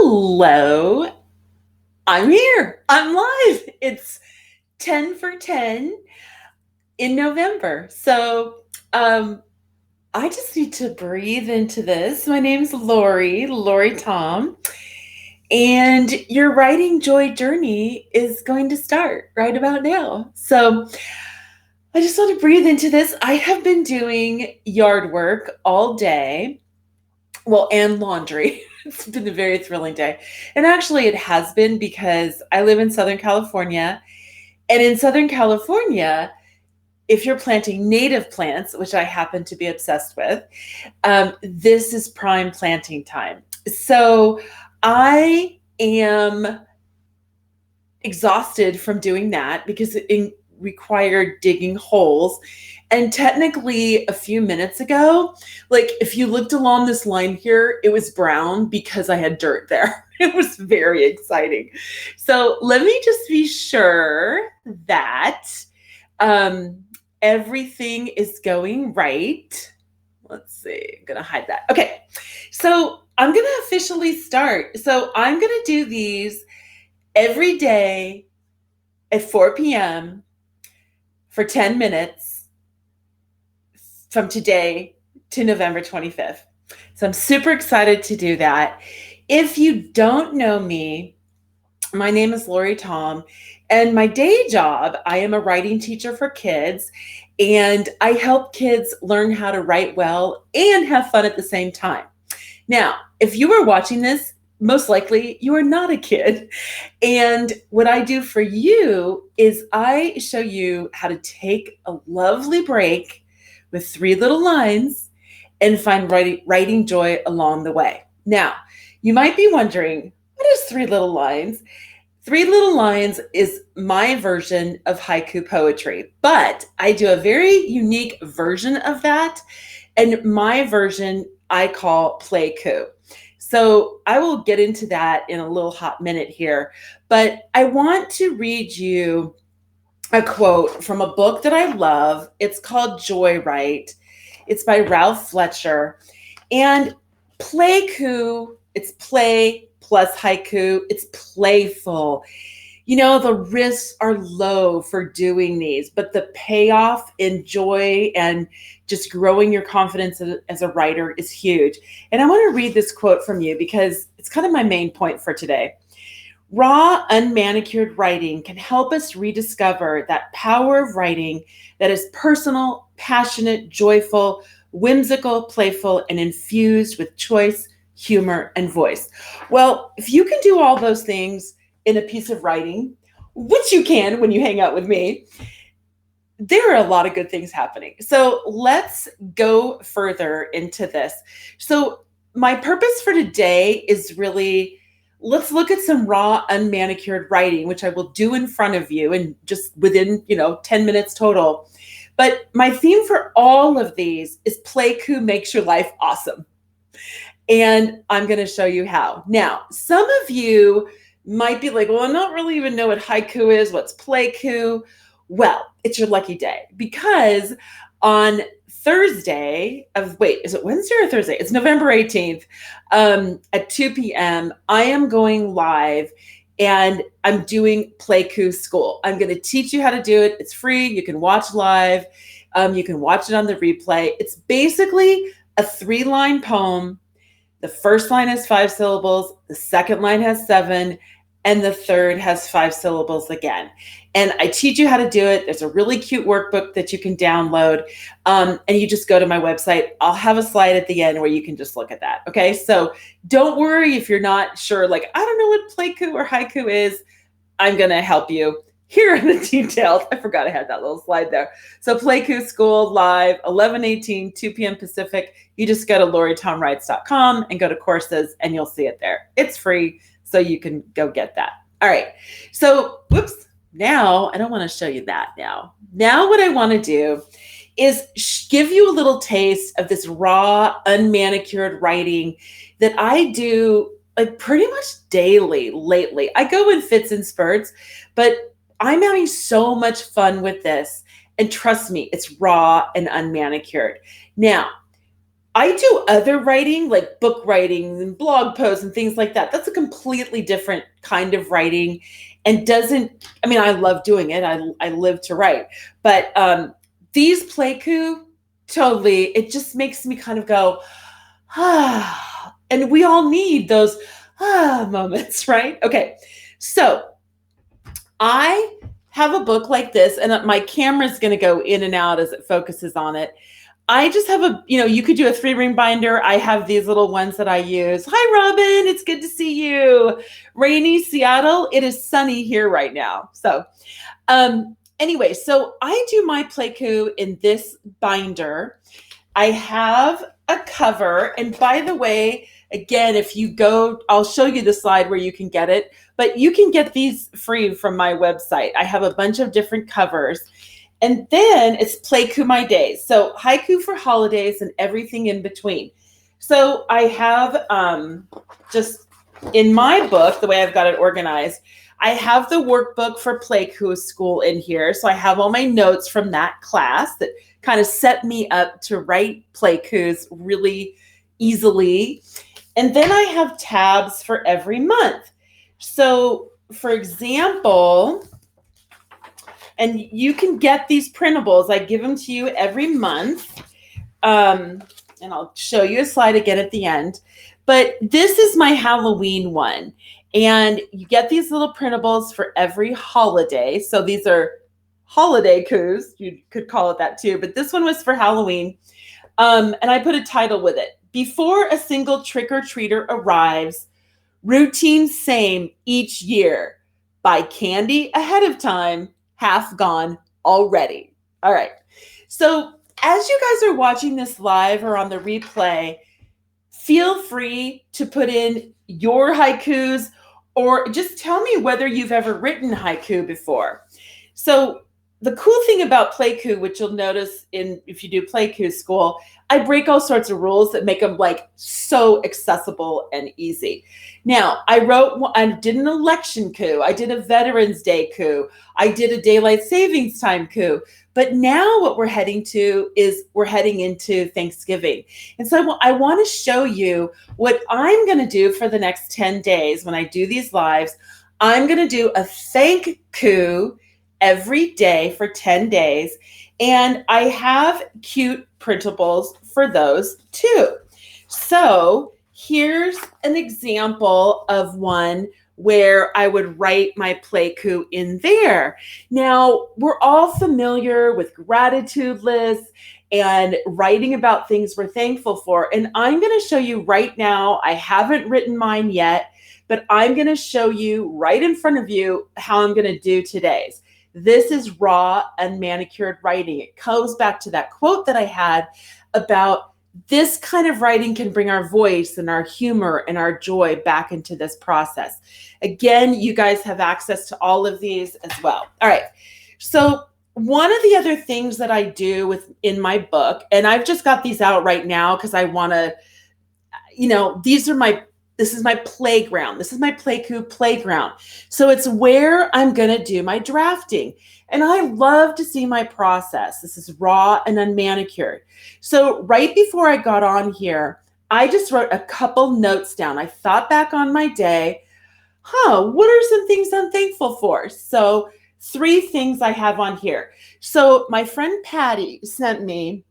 Hello, I'm here. I'm live. It's 10 for 10 in November. Um, I just need to breathe into this. My name's Lori Tom, and your writing joy journey is going to start right about now. So I just want to breathe into this. I have been doing yard work all day. Well, and laundry. It's been a very thrilling day. And actually, it has been because I live in Southern California. And in Southern California, if you're planting native plants, which I happen to be obsessed with, this is prime planting time. So I am exhausted from doing that because it required digging holes. And technically, a few minutes ago, like if you looked along this line here, it was brown because I had dirt there. It was very exciting. So let me just be sure that everything is going right. Let's see, I'm going to hide that. Okay, so I'm going to officially start. So I'm going to do these every day at 4 p.m. for 10 minutes from today to November 25th. So I'm super excited to do that. If you don't know me, my name is Lori Tom, and my day job, I am a writing teacher for kids, and I help kids learn how to write well and have fun at the same time. Now, if you are watching this, most likely you are not a kid. And what I do for you is I show you how to take a lovely break with 3 little lines and find writing joy along the way. Now, you might be wondering, what is 3 little lines? 3 little lines is my version of haiku poetry, but I do a very unique version of that. And my version I call pleiku. So I will get into that in a little hot minute here, but I want to read you a quote from a book that I love. It's called Joyride. It's by Ralph Fletcher. And pleiku, it's play plus haiku. It's playful. You know, the risks are low for doing these, but the payoff in joy and just growing your confidence as a writer is huge. And I want to read this quote from you because it's kind of my main point for today. Raw, unmanicured writing can help us rediscover that power of writing that is personal, passionate, joyful, whimsical, playful, and infused with choice, humor, and voice. Well, if you can do all those things in a piece of writing, which you can when you hang out with me, there are a lot of good things happening. So let's go further into this. So my purpose for today is really, let's look at some raw, unmanicured writing, which I will do in front of you and just within, 10 minutes total. But my theme for all of these is pleiku makes your life awesome. And I'm going to show you how. Now, some of you might be like, well, I don't really even know what haiku is. What's pleiku? Well, it's your lucky day because on Thursday is it Wednesday or Thursday? It's November 18th at 2 p.m. I am going live and I'm doing Pleiku School. I'm going to teach you how to do it. It's free. You can watch live. You can watch it on the replay. It's basically a 3-line poem. The first line has 5 syllables. The second line has 7. And the third has 5 syllables again. And I teach you how to do it. There's a really cute workbook that you can download. And you just go to my website. I'll have a slide at the end where you can just look at that. Okay. So don't worry if you're not sure, like, I don't know what pleiku or haiku is. I'm going to help you. Here are the details. I forgot I had that little slide there. So Pleiku School live, 11/18, 2 p.m. Pacific. You just go to LoriTomWrites.com and go to courses and you'll see it there. It's free. So you can go get that. All right. So, now I don't want to show you that now. Now what I want to do is give you a little taste of this raw, unmanicured writing that I do like pretty much daily lately. I go in fits and spurts, but I'm having so much fun with this. And trust me, it's raw and unmanicured. Now, I do other writing, like book writing and blog posts and things like that. That's a completely different kind of writing and doesn't, I mean, I love doing it. I live to write. But these Playku, totally, it just makes me kind of go, ah, and we all need those moments, right? Okay. So I have a book like this, and my camera's going to go in and out as it focuses on it. I just have you could do a 3-ring binder. I have these little ones that I use. Hi, Robin. It's good to see you. Rainy Seattle. It is sunny here right now. So, anyway, so I do my Playku in this binder. I have a cover. And by the way, again, if you go, I'll show you the slide where you can get it, but you can get these free from my website. I have a bunch of different covers. And then it's Playku My Days. So haiku for holidays and everything in between. So I have just in my book, the way I've got it organized, I have the workbook for Playku School in here. So I have all my notes from that class that kind of set me up to write Playkus really easily. And then I have tabs for every month. So for example, and you can get these printables. I give them to you every month. And I'll show you a slide again at the end. But this is my Halloween one. And you get these little printables for every holiday. So these are holiday coups. You could call it that too. But this one was for Halloween. And I put a title with it. Before a single trick-or-treater arrives, routine same each year. Buy candy ahead of time. Half gone already. All right. So as you guys are watching this live or on the replay, feel free to put in your haikus or just tell me whether you've ever written haiku before. So the cool thing about Playku, which you'll notice if you do Playku school, I break all sorts of rules that make them like so accessible and easy. Now, I did an election coup. I did a Veterans Day coup. I did a daylight savings time coup. But now what we're heading into Thanksgiving. And so I want to show you what I'm going to do for the next 10 days when I do these lives. I'm going to do a thank coup every day for 10 days. And I have cute printables for those too. So here's an example of one where I would write my Playku in there. Now, we're all familiar with gratitude lists and writing about things we're thankful for. And I'm going to show you right now, I haven't written mine yet, but I'm going to show you right in front of you how I'm going to do today's. This is raw and manicured writing. It goes back to that quote that I had about this kind of writing can bring our voice and our humor and our joy back into this process. Again, you guys have access to all of these as well. All right. So one of the other things that I do in my book, and I've just got these out right now because I want to, this is my playground. This is my Playku playground. So it's where I'm going to do my drafting. And I love to see my process. This is raw and unmanicured. So right before I got on here, I just wrote a couple notes down. I thought back on my day. What are some things I'm thankful for? So 3 things I have on here. So my friend Patty sent me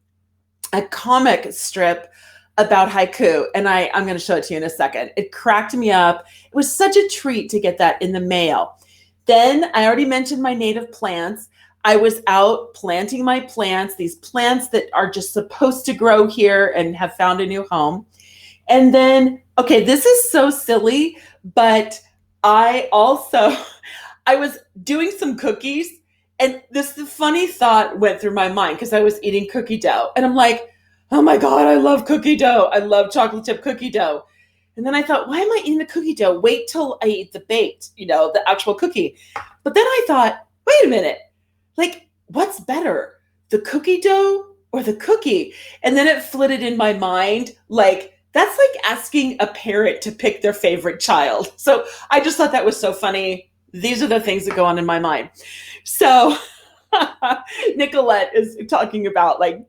a comic strip about haiku, and I'm going to show it to you in a second. It cracked me up. It was such a treat to get that in the mail. Then I already mentioned my native plants. I was out planting my plants, these plants that are just supposed to grow here and have found a new home. And then, okay, this is so silly, but I was doing some cookies, and the funny thought went through my mind because I was eating cookie dough. And I'm like, oh my God, I love cookie dough. I love chocolate chip cookie dough. And then I thought, why am I eating the cookie dough? Wait till I eat the baked, the actual cookie. But then I thought, wait a minute, like, what's better, the cookie dough or the cookie? And then it flitted in my mind, like, that's like asking a parent to pick their favorite child. So I just thought that was so funny. These are the things that go on in my mind. So Nicolette is talking about like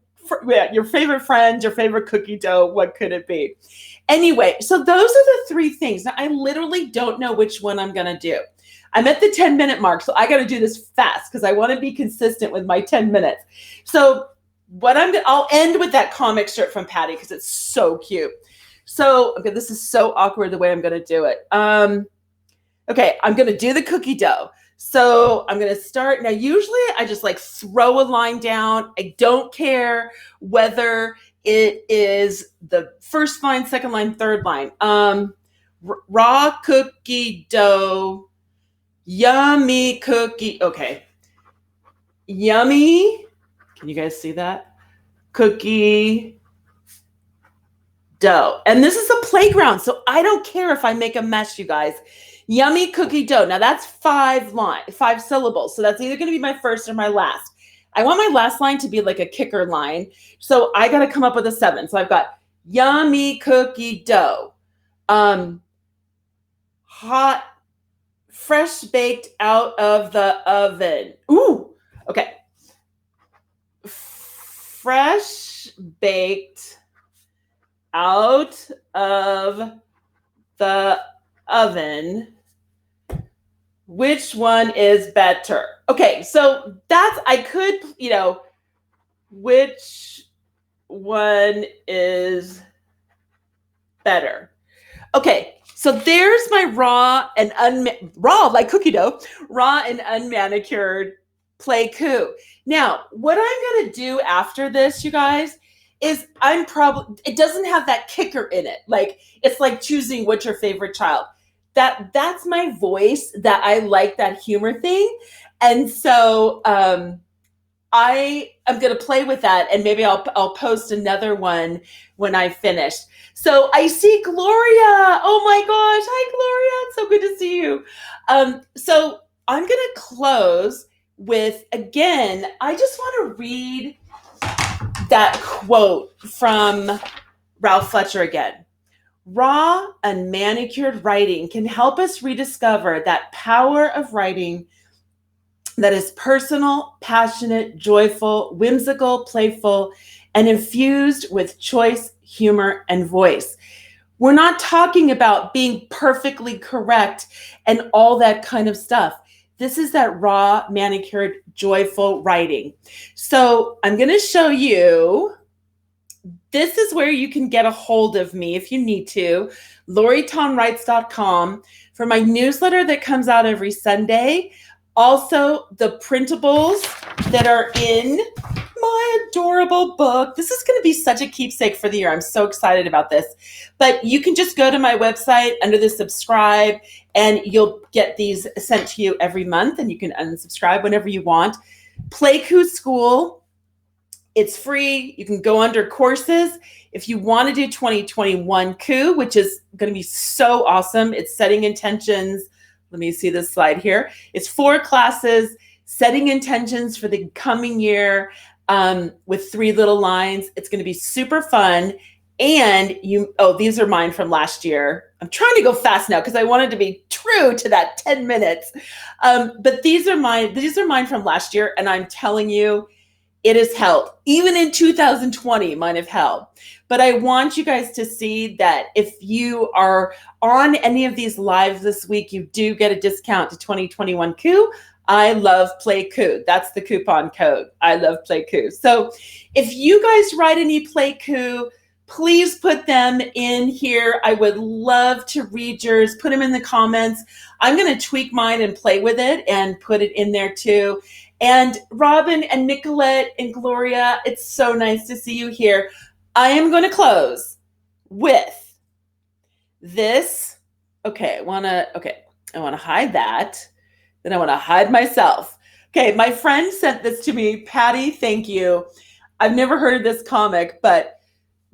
your favorite friend, your favorite cookie dough. What could it be? Anyway, so those are the three things. Now, I literally don't know which one I'm going to do. I'm at the 10-minute mark, so I got to do this fast because I want to be consistent with my 10 minutes. So I'll end with that comic strip from Patty because it's so cute. So, okay, this is so awkward the way I'm going to do it. Okay, I'm going to do the cookie dough. So I'm going to start. Now, usually I just like throw a line down. I don't care whether it is the first line, second line, third line. Raw cookie dough, yummy cookie. Okay. Yummy. Can you guys see that? Cookie dough. And this is a playground, so I don't care if I make a mess, you guys. Yummy cookie dough. Now that's 5 syllables. So that's either going to be my first or my last. I want my last line to be like a kicker line. So I got to come up with a 7. So I've got yummy cookie dough. Hot, fresh baked out of the oven. Ooh, okay. Fresh baked out of the oven. Which one is better? Okay, so which one is better? Okay, so there's my raw like cookie dough, raw and unmanicured play coup. Now, what I'm going to do after this, you guys, is it doesn't have that kicker in it. Like, it's like choosing what's your favorite child. That's my voice, that I like that humor thing. And so I am going to play with that, and maybe I'll post another one when I finish. So I see Gloria. Oh my gosh. Hi, Gloria. It's so good to see you. So I'm going to close with, again, I just want to read that quote from Ralph Fletcher again. Raw, unmanicured writing can help us rediscover that power of writing that is personal, passionate, joyful, whimsical, playful, and infused with choice, humor, and voice. We're not talking about being perfectly correct and all that kind of stuff. This is that raw, manicured, joyful writing. So I'm going to show you. This is where you can get a hold of me if you need to, LoriTonWrites.com, for my newsletter that comes out every Sunday. Also, the printables that are in my adorable book. This is going to be such a keepsake for the year. I'm so excited about this. But you can just go to my website under the subscribe, and you'll get these sent to you every month, and you can unsubscribe whenever you want. Play Coup School. It's free. You can go under courses. If you want to do 2021 Coup, which is going to be so awesome, it's setting intentions. Let me see this slide here. It's 4 classes, setting intentions for the coming year with 3 little lines. It's going to be super fun. And these are mine from last year. I'm trying to go fast now because I wanted to be true to that 10 minutes. But these are mine from last year. And I'm telling you, it has held. Even in 2020, mine have held. But I want you guys to see that if you are on any of these lives this week, you do get a discount to 2021 Coup. I love Play Coup. That's the coupon code. I love Play Coup. So if you guys write any Play Coup, please put them in here. I would love to read yours. Put them in the comments. I'm going to tweak mine and play with it and put it in there too. And Robin and Nicolette and Gloria, it's so nice to see you here. I am going to close with this. Okay, I want to hide that. Then I want to hide myself. Okay, my friend sent this to me. Patty, thank you. I've never heard of this comic, but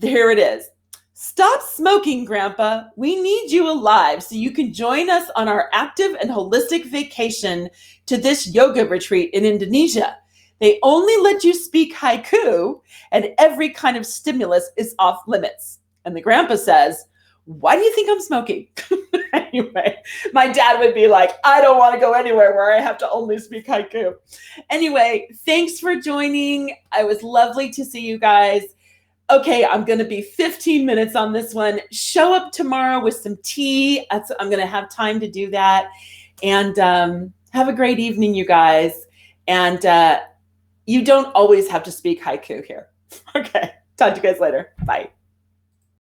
here it is. Stop smoking, Grandpa. We need you alive so you can join us on our active and holistic vacation to this yoga retreat in Indonesia. They only let you speak haiku, and every kind of stimulus is off limits. And the grandpa says, why do you think I'm smoking? Anyway, my dad would be like, I don't want to go anywhere where I have to only speak haiku. Anyway, thanks for joining. It was lovely to see you guys. Okay, I'm going to be 15 minutes on this one. Show up tomorrow with some tea. I'm going to have time to do that. And have a great evening, you guys. And you don't always have to speak haiku here. Okay, talk to you guys later. Bye.